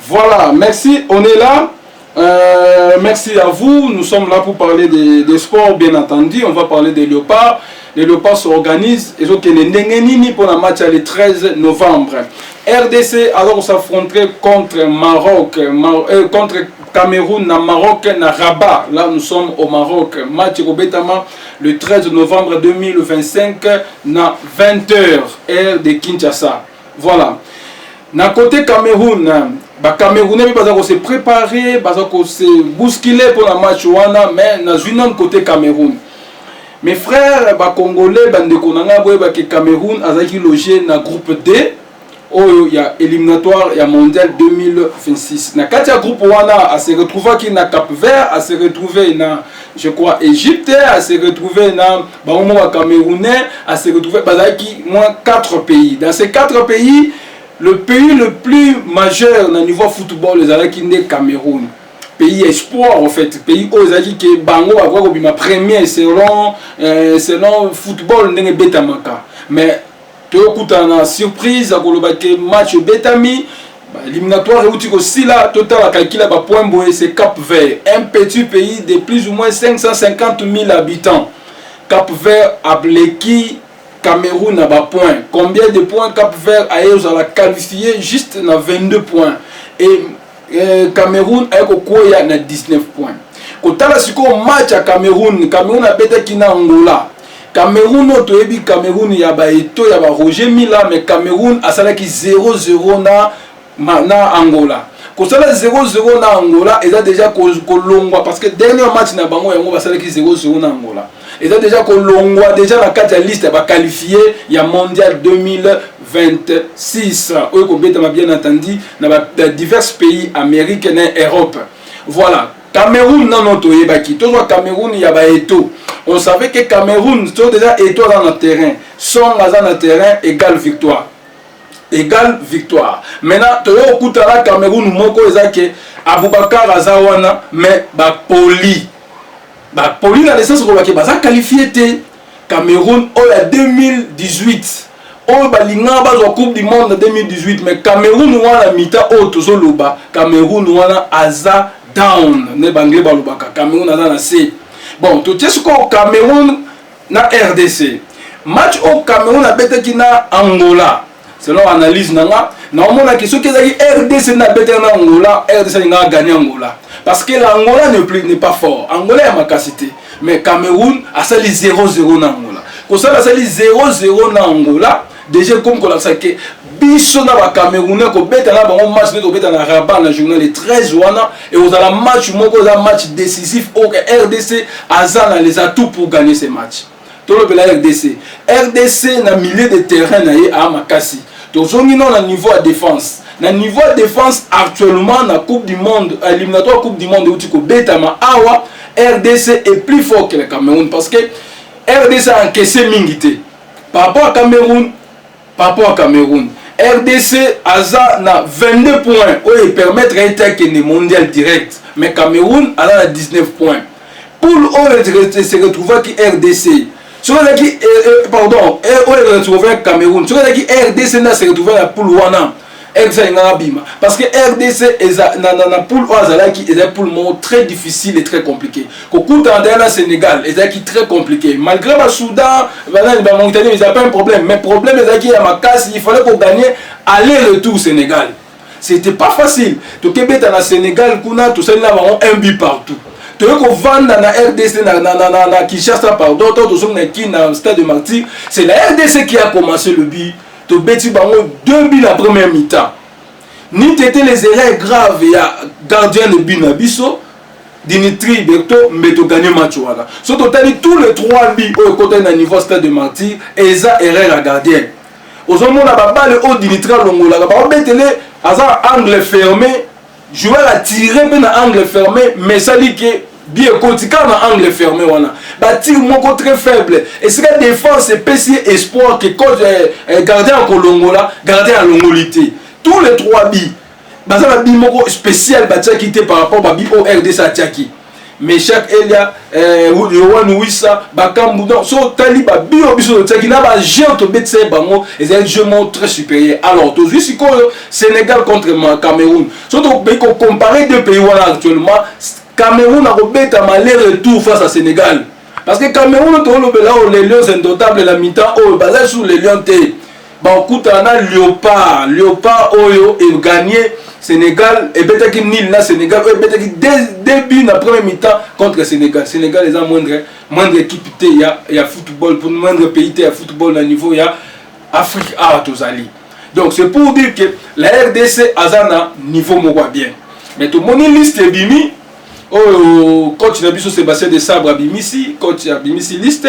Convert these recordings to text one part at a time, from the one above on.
Voilà, merci, on est là. Merci à vous. Nous sommes là pour parler des sports, bien entendu. On va parler des léopards. Les léopards s'organisent. Ils ont pour la match le 13 novembre. RDC alors s'affronterait contre Maroc, contre Cameroun, na Maroc, na Rabat. Là, nous sommes au Maroc. Match Robetama le 13 novembre 2025, na 20h, heure de Kinshasa. Voilà. Na côté Cameroun, les Camerounais vont se préparer, vont se bousculer pour le match, mais dans un côté Cameroun. Mes frères, les Congolais, les Cameroun a logé dans le groupe D. Il y a éliminatoire, il y a mondial 2026. Dans le groupe Wana, a se retrouvé qui na Cap Vert, a se retrouvé dans, je crois, Égypte, a se retrouvé dans Camerounais, a se retrouvé dans moins 4 pays. Dans ces 4 pays, le pays le plus majeur dans le niveau football, les Alaki n'est Cameroun. Pays espoir en fait, pays où les qui Bango avoir ma première selon football n'est Betamaka. Mais tu as une surprise à le match Betami, éliminatoire et aussi là total à calculer à point boé c'est Cap Vert, un petit pays de plus ou moins 550 000 habitants. Cap Vert a Bleki Cameroun a bas point. Combien de points Cap Vert a qualifié juste dans 22 points. Et Cameroun a 19 points. Quand on a un match à Cameroun, Cameroun a bêté qui na Angola. Cameroun Cameroun y a Roger Mila, mais Cameroun a 0-0 na Angola. Quand on a 0-0 na Angola, il a déjà Colombo parce que dernier match na Bango yango ba 0-0 na Angola. Il a déjà Colombo déjà la carte liste va qualifié il y a mondial 2026. Bien entendu dans divers pays américains et Europe. Voilà. Cameroun non non toyebaki. Toujours Cameroun il y a ba eto. On savait que Cameroun sont déjà eto dans le terrain. Sont dans le terrain égale victoire. Égale victoire. Maintenant, tu as écouté la Cameroun, moko ezake Aboubakar Azawana, mais ba poli. Ba poli na l'essence ko ba qualifié te Cameroun au 2018. Au balinga ba zo Coupe du monde 2018, mais Cameroun wana mita o tozoloba, Cameroun wana aza down, ne bangé ba lobaka. Cameroun aza na C. Bon, tu sais ce qu'au Cameroun na RDC. Match au Cameroun a bête qui na Angola. Selon l'analyse, normalement la question que RDC n'a pas gagné Angola, RDC n'a gagné Angola. Parce que l'Angola n'est pas fort. Angola a ma capacité. Mais Cameroun a sali 0-0 dans Angola. Quand ça a sali 0-0 dans Angola, déjà comme on a dit que biso na ba Camerounais ko beta na ba match ne ko beta na Rabat na journée le 13 wana et aux la match moko za match décisif au RDC azana les atouts pour gagner ce match. Tout le la RDC. RDC na milieu de terrain na ye a makasi. Donc on a niveau de défense. Na niveau de défense actuellement na Coupe du monde, éliminatoire Coupe du monde où tu ko betama awa RDC est plus fort que le Cameroun parce que RDC a encaissé mingité. Par rapport à Cameroun, RDC a 22 points où il permet de mondial direct. Mais Cameroun a 19 points. Pour eux se retrouver qui RDC. Sur qui pardon, on se retrouver Cameroun. Sur qui RDC n'a se retrouver la poule wana. Parce que RDC est na poule qui est un poule très difficile et très compliqué. Au coup dans Sénégal, est très compliqué. Malgré le Soudan, la Mauritanie, ils n'ont pas un problème. Mais le problème est qu'il y a ma casse, il fallait qu'on gagne aller-retour au Sénégal. C'était pas facile. Donc Québec dans le Sénégal, tout ça là un but partout. Tu veux qu'on vende dans la RDC, dans Kinshasa, pardon, dans le stade de Martyr, c'est la RDC qui a commencé le but. Tu bêtis 2 buts la première mi-temps. Ni t'étais les erreurs graves, il y a gardien de but Nabiso, Dimitri Berto, mais tu gagnes le match. Surtout, tu as dit tous les 3 buts au côté d'un niveau stade de Martyr, et ça erreur à gardien. Aux hommes, on a pas le haut Dimitri Longola, on a angle fermé, joueur a tiré dans angle fermé, mais ça dit que bien côté quand on angle fermé wana ba tir moko très faible et c'est la défense et PC espoir que coach gardien en Longola gardien à Longolité tous les 3 billes ba ça bi moko spécial ba tia quitté par rapport ba bi au RDC Atiaki mais chaque Elia Yohan Wissa Bakambu donc so tali ba bio biso tsaki na ba géant to betse bango et un jeu très supérieur. Alors to juste Sénégal contre Cameroun. So to be comparer deux pays voilà actuellement Cameroun a robeta malheur retour face à Sénégal. Parce que Cameroun to lo bela les lions indomptables la mi-temps oh basé sur les lions té. Ba okutana Léopard oyo et gagné Sénégal et peut-être qu'il nul là Sénégal et peut-être qu'il début la première mi-temps contre Sénégal. Sénégal les a moindre équipe il y a football pour moindre pays il y a football à niveau il y a Afrique A tous ali. Donc c'est pour dire que la RDC azana niveau mo bien. Mais tout mon liste bimi oh coach Nabiso Sébastien de Sabre Bimisi coach Bimisi liste.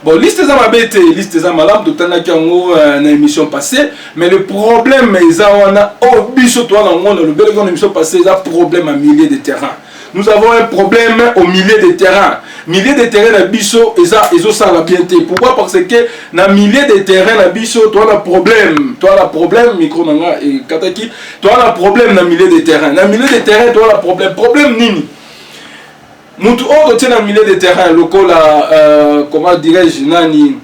Bon, liste za mabete, liste za malam, tout en a qui ont une émission passée, mais le problème est on a oh biso toi dans le monde le bel émission passée, il y a problème à milieu de terrain. Nous avons un problème au milieu de terrain. Milieu de terrain na biso et ça va bien. Pourquoi? Parce que na milieu de terrain na biso toi la problème micro nanga et kataki, toi la problème na milieu de terrain. Na milieu de terrain toi la problème nini? Mutu oto tient dans le milieu de terrain, comment dirais-je, nani,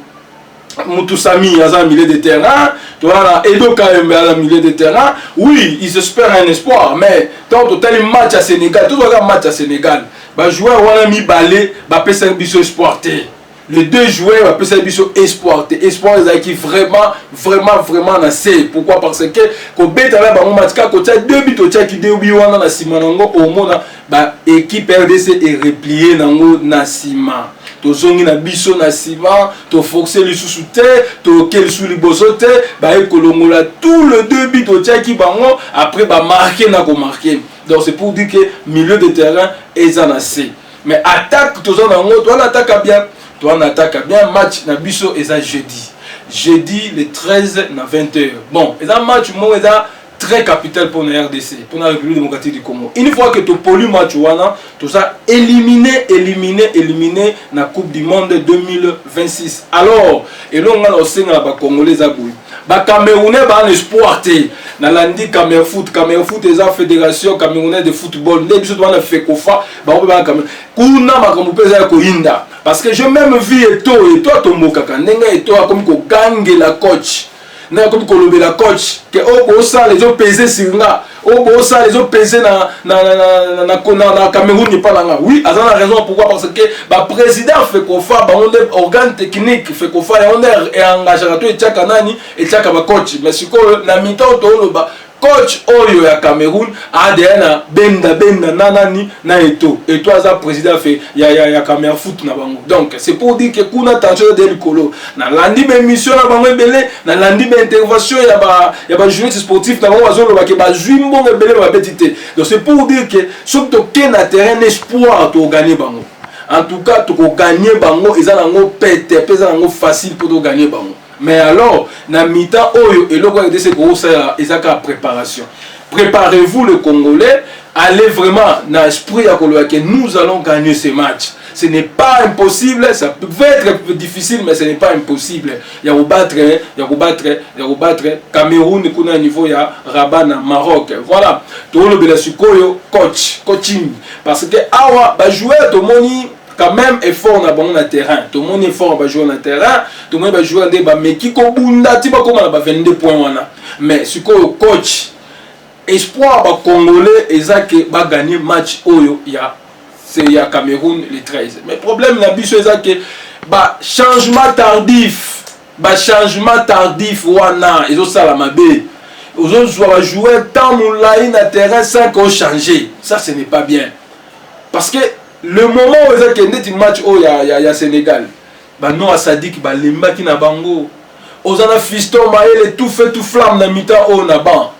Mutu Sami a un milieu de terrain, tu vois, Edo Kaembe a un milieu de terrain, oui, ils espèrent un espoir, mais tant que tel match à Sénégal, tout le match à Sénégal, bah joueur on a mis balai, bah peut servir espoirté. Les deux joueurs appellent ça biso espoir. Espoir qui vraiment assez. Pourquoi? Parce que quand beta là ba match ka côté deux buts au tchaki deux buts wana na sima nango au mona ba équipe RDC est repliée nango na sima. To zongi na biso na sima, to forcer les sous-souté, to quel sous les bosoté, ba ekolongola tout le deux buts au tchaki bango après ba marquer na ko marquer. Donc c'est pour dire que milieu de terrain est en assez. Mais attaque to zongi nango, toi l'attaque bien. Toi on attaque bien match na biso et ça jeudi le 13 na 20h. Bon, et ça match moi et ça très capital pour la RDC, pour la République démocratique du Congo. Une fois que tu pollues match wana, tout ça éliminé na Coupe du monde 2026. Alors, et là on a aussi na ba Congolais abou. Ba Camerounais ba un espoir té. Na landi Cameroun foot eza fédération camerounaise de football. Ne biso doit na fekofa, ba on ba Cameroun. Kuna makambo peza ko hinda. Parce que j'ai même vu et toi Tomokaka, nenga et toi comme ko gangue la coach. Nenga comme ko lobe la coach que au ça les ont pesé sur là. Au ça les ont pesé na Cameroun n'est pas là. Oui, à la raison pourquoi parce que ba président fait qu'on fa ba on organe technique fait qu'on fa on est engagé à toi et tchaka nani et tchaka ba coach. Mais si ko na mi-temps to loba coach oyo ya Cameroun ADN benda nanani na eto et toi ça président fait ya Cameroun foot na bango. Donc c'est pour dire que kuna tension de l'écolo na landi be mission na bango belé na landi be intervention ya ba journaliste sportif na bango azolo ba ke ba juimbo belé ba petite. Donc c'est pour dire que sur to ken na terrain espoir to gagner bango. En tout cas to gagner bango eza nango pete pesa nango facile pour to gagner bango. Mais alors, na mi-temps, et le roi de ces gros, c'est la préparation. Préparez-vous le Congolais, allez vraiment dans l'esprit que nous allons gagner ce match. Ce n'est pas impossible, ça peut être difficile, mais ce n'est pas impossible. Il y a battre Cameroun, il y a niveau, il y a Rabat, Maroc. Voilà. Tout le monde coaching. Parce que, awa, jouer, tout le monde. Quand même effort na bon na terrain, tout le monde effort va jouer na terrain, tout le monde va jouer en débat mais qui ko bunda ti ba comment ba 22 points wana. Mais ce que coach espoir ba congolais ezake ba gagner match oyo ya Cameroun le 13. Mais problème na biso ezake ba changement tardif wana ezo sala mabe. Aux autres va jouer tant moulay na terrain sans qu'on changer. Ça ce n'est pas bien. Parce que le moment où ils ont été match au ya Sénégal, bah non à Sadik bah lemba qui na bango, aux ana fiston maël tout fait tout flamme na mi-temps au na ban.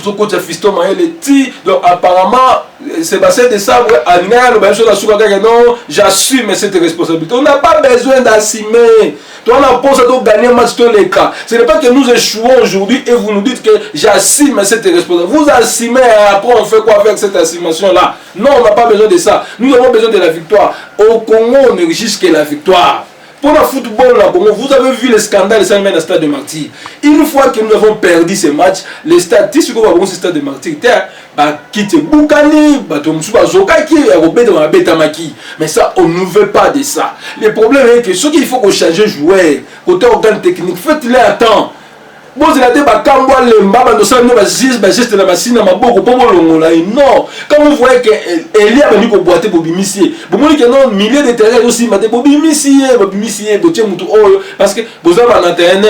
Aux côté fiston maël ti donc apparemment Sébastien de Sabre a nié le bacho la souka non, j'assume cette responsabilité. On n'a pas besoin d'assumer. Toi on a pensé de gagner match tous les cas. Ce n'est pas que nous échouons aujourd'hui et vous nous dites que j'assume cette responsabilité. Vous assumez et après on fait quoi avec cette assumation là? Non, on n'a pas besoin de ça. Nous avons besoin de la victoire. Au Congo on ne recherche que la victoire. Pour le football, là, vous avez vu les scandales dans le stade de Martyr. Une fois que nous avons perdu ces matchs, les statistiques qu'on va voir ce stade de Martyr, quitte Boukani, mais ça, on ne veut pas de ça. Le problème est que ce qu'il faut qu'on change joueur, côté organe technique, faites-le à temps. Bon, c'est la tête, quand vous voyez que Elia a venu pour boiter pour bimissier, vous voyez que non, milliers de terrains aussi, pour bimissier, parce que vous avez un interne,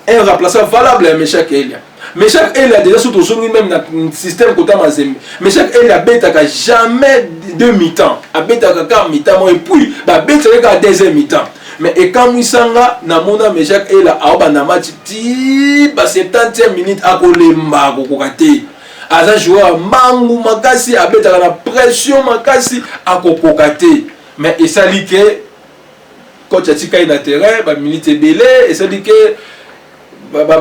un remplaçant valable à Meshach Elia. Meshach Elia déjà sous son même dans un système côté Mazembe. Meshach Elia bêta jamais de mi-temps, a bêta mi-temps et puis bêta deuxième mi-temps. Mais et quand Moussanga namona Meshach Elia a obana match ti 70e minute à kolemba kokokate. Aza joueur mangu makasi a bêta la pression makasi à kokokate. Mais et ça dit que quand tu as tika na terrain ba minute belé et ça dit que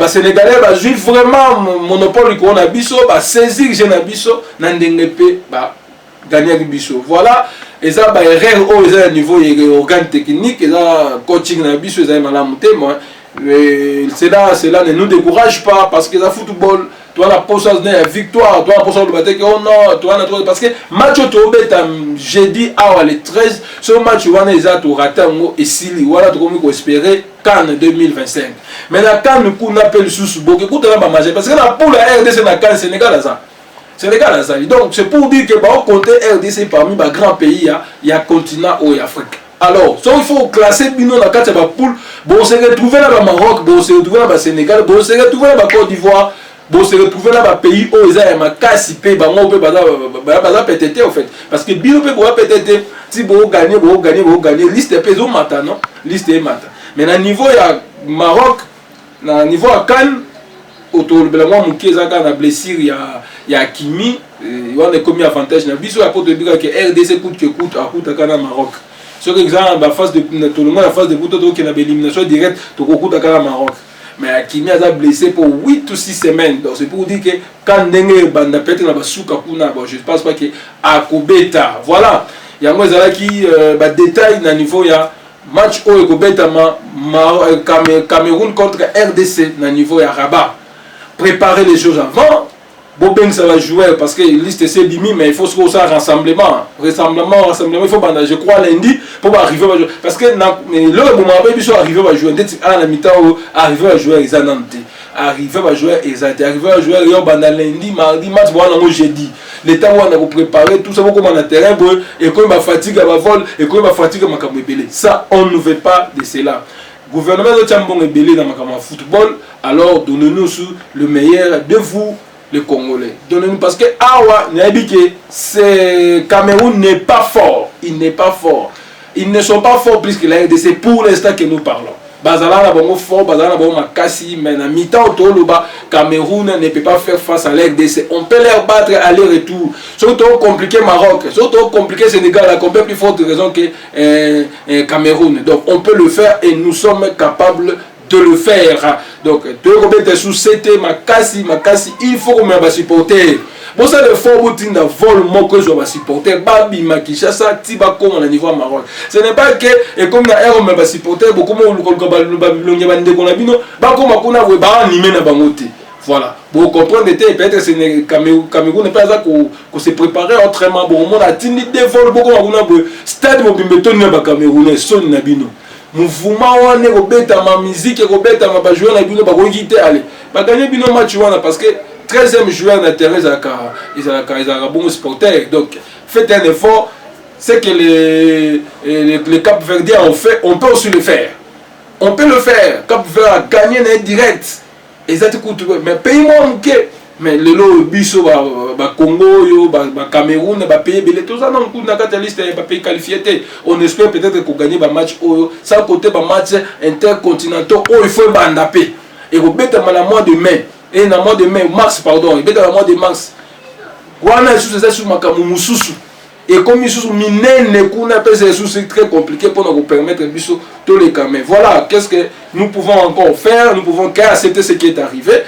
Sénégalais va jouer vraiment monopole qu'on a biso, va saisir jeune biso, n'andengepé, va gagner biso. Voilà, et ça va erreur au niveau organe technique, et ça coaching na biso, ça m'a monté moi. C'est là ne nous décourage pas parce que le football, toi la possession de victoire, toi la possession de bataille, oh non, toi la parce que match au bêta jeudi à le 13, ce match on a déjà tout raté et Sili, voilà tout comme espérer Cannes 2025. Mais la Cannes nous appelle sous beaucoup écoute là pas parce que la pour la RDC na Cannes Sénégal là ça. Sénégal là ça. Donc c'est pour dire que on compter RDC parmi les grands pays, il y a continent ou Afrique. Alors, so il faut classer Bino dans la carte de la poule. Bon, on se retrouve là au Maroc, bon, on se retrouve là au Sénégal, bon, on se retrouve là au Côte d'Ivoire, bon, on se retrouve là au pays où ils ont un casse-pé, bah, moi, on peut pas péter en fait. Parce que Bino peut pouvoir péter, si vous gagnez, liste est pesée au matin, non? Liste est matin. Mais à niveau il y a Maroc, à niveau à Cannes, autour de la moi, mon qui est à blessure, il y a Kimi, il y a commis avantage. Biso à côté de que RDC coûte que coûte à Cannes Maroc. Sur exemple, la phase de tout le monde, la phase de Bouto qui a l'élimination directe, tout le monde à Maroc. Mais Kimi a blessé pour 8 ou 6 semaines. Donc c'est pour dire que quand Ndenge Banda Petre na basuka kuna, je ne pense pas que à Kobeta. Voilà. Il y a moi qui détail na niveau ya match au Kobeta Cameroun contre RDC na niveau ya Rabat. Préparer les choses avant. Bobeng ça va jouer parce que liste c'est bimi mais il faut se ça rassemblement, il faut banda je crois lundi pour arriver à jouer parce que le moment où ils sont arrivés à jouer à la mi-temps arriver à jouer ils arriver à jouer ils ont banda lundi mardi match bon on jeudi le temps où on a préparé tout ça comment on a terrain et quand ma fatigue va vol et quand ma fatigue ma camébélé ça on ne veut pas de cela. Gouvernement de Tchambon est belé dans ma football alors donnez-nous le meilleur de vous les Congolais. Donnez-nous parce que Awa c'est Cameroun n'est pas fort. Il n'est pas fort. Ils ne sont pas forts plus que la RDC pour l'instant que nous parlons. Bazala na bongo fort, Bazala na bongo makasi, mais na mi-temps Cameroun ne peut pas faire face à la RDC. On peut les battre aller-retour. Surtout compliqué Maroc, surtout compliqué Sénégal, la complète plus forte raison que Cameroun. Donc on peut le faire et nous sommes capables de le faire. Donc, de remettre sous CT, Makasi, il faut qu'on me supporter. Bon, ça, le fort boutin d'un vol, moi, que je vais supporter. Babi, Makishasa, Tiba, comme on a niveau Maroc. Ce n'est pas que, et comme la R, on me supporter, beaucoup de voilà. Vous comprenez, peut-être que c'est Cameroun n'est pas là qu'on s'est préparé autrement. Bon, on a tenu des vols, beaucoup de stade, on peut me Camerounais, son nabino. Mouvement wane kobeta ma musique kobeta ma ba jouer na bino ba ko quitter aller ba gagner bino match wana parce que 13e joueur na terrain ils ont bon supporter donc faites un effort c'est que les Cap-Verdiens ont fait on peut aussi le faire Cap-Vert a gagné net direct exactement mais pays-moi mais le lot biso ba Congo yo ba Cameroun ba pays belé tout ça non coup na carte liste ba pays qualifié on espère peut-être qu'on gagne ba match ça côté ba match intercontinentaux il faut bandapé et au beta na mois de mai et na mois de mai mars pardon et beta na mois de mars wana sous ça sous makamu mususu et comme sous minene kuna pèse c'est très compliqué pour nous permettre biso tous les camés voilà qu'est-ce que nous pouvons encore faire nous pouvons qu'accepter ce qui est arrivé.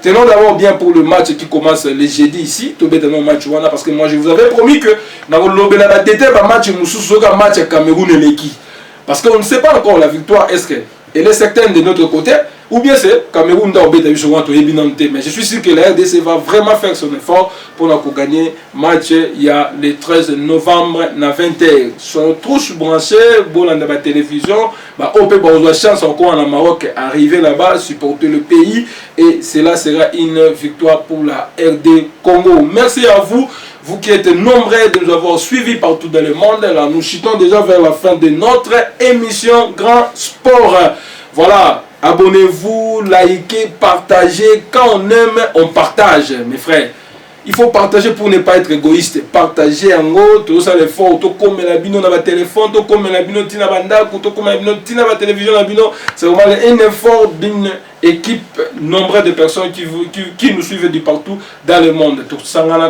Tenons d'abord bien pour le match qui commence le jeudi ici, match parce que moi je vous avais promis que dans le match Cameroun et l'équipe. Parce qu'on ne sait pas encore la victoire, est-ce qu'elle est certaine de notre côté, ou bien c'est Cameroun mais je suis sûr que la RDC va vraiment faire son effort pour gagner le match. Il y a le 13 novembre à 20h. Sur trouche branchée, bon dans la télévision, on peut avoir la chance encore en Maroc arriver là-bas, supporter le pays, et cela sera une victoire pour la RD Congo. Merci à vous. Vous qui êtes nombreux de nous avoir suivis partout dans le monde. Là, nous chutons déjà vers la fin de notre émission Grand Sport. Voilà, abonnez-vous, likez, partagez. Quand on aime, on partage, mes frères. Il faut partager pour ne pas être égoïste. Partager en gros, tout ça les forts, tout comme la bino dans le téléphone, tout comme la bino tina banda, tout comme la bino tina la télévision, la bino. C'est vraiment un effort d'une équipe nombreuse de personnes qui nous suivent de partout dans le monde. Tout ça, on a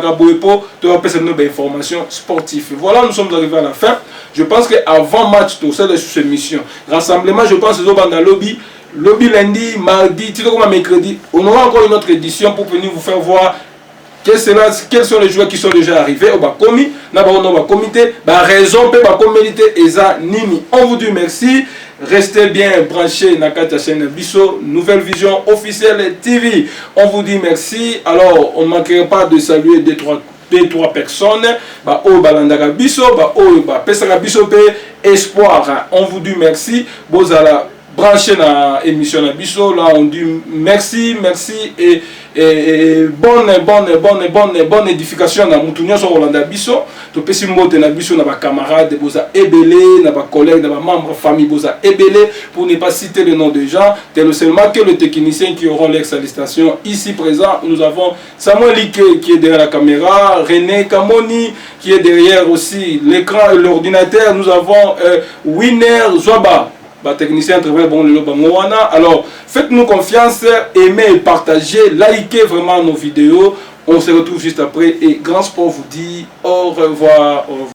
tout va passer nos informations sportives. Voilà, nous sommes arrivés à la fin. Je pense qu'avant match, tout ça, de cette émission, rassemblement, je pense que dans le lobby lundi, mardi, tout comme mercredi, on aura encore une autre édition pour venir vous faire voir. Quels sont les joueurs qui sont déjà arrivés au comité, raison nini. On vous dit merci. Restez bien branchés dans la chaîne Bisso, Nouvelle Vision officielle TV. On vous dit merci. Alors, on ne manquera pas de saluer deux, trois personnes. Espoir. On vous dit merci. Bozala branché dans l'émission Bisso. Là, on dit merci et bonne édification dans Moutounia sur Rolanda Bisso. To pesi mbote na Bisso na ba camarades boza ebele, na ba collègues, na ba membres famille boza ebele, pour ne pas citer le nom des gens, tel seulement que les techniciens qui auront l'ex-station ici présent. Nous avons Samuel Ike qui est derrière la caméra, René Kamoni qui est derrière aussi l'écran et l'ordinateur. Nous avons Winner Zwaba, technicien très bon le Moana. Alors faites-nous confiance, aimez et partagez, likez vraiment nos vidéos. On se retrouve juste après et Grand Sport vous dit au revoir. Au revoir.